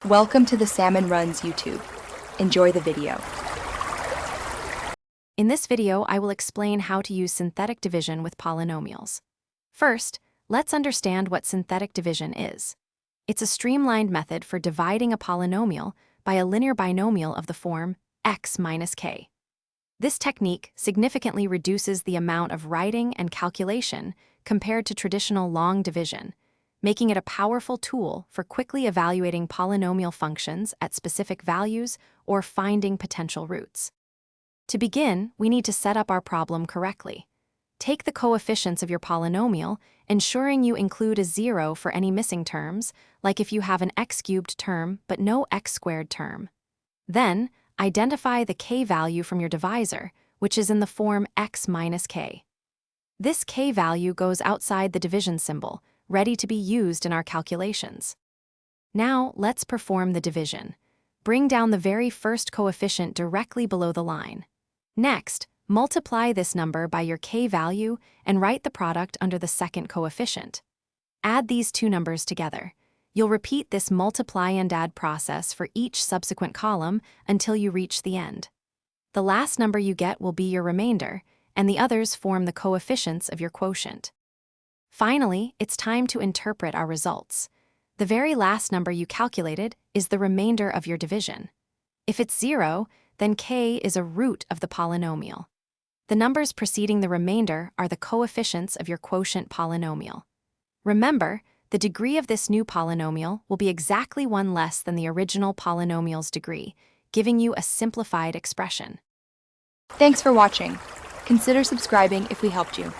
Welcome to the Salmon Runs YouTube. Enjoy the video. In this video, I will explain how to use synthetic division with polynomials. First, let's understand what synthetic division is. It's a streamlined method for dividing a polynomial by a linear binomial of the form x minus k. This technique significantly reduces the amount of writing and calculation compared to traditional long division, making it a powerful tool for quickly evaluating polynomial functions at specific values or finding potential roots. To begin, we need to set up our problem correctly. Take the coefficients of your polynomial, ensuring you include a 0 for any missing terms, like if you have an x cubed term but no x squared term. Then, identify the k value from your divisor, which is in the form x minus k. This k value goes outside the division symbol, ready to be used in our calculations. Now, let's perform the division. Bring down the very first coefficient directly below the line. Next, multiply this number by your k value and write the product under the second coefficient. Add these two numbers together. You'll repeat this multiply and add process for each subsequent column until you reach the end. The last number you get will be your remainder, and the others form the coefficients of your quotient. Finally, it's time to interpret our results. The very last number you calculated is the remainder of your division. If it's 0, then k is a root of the polynomial. The numbers preceding the remainder are the coefficients of your quotient polynomial. Remember, the degree of this new polynomial will be exactly one less than the original polynomial's degree, giving you a simplified expression. Thanks for watching. Consider subscribing if we helped you.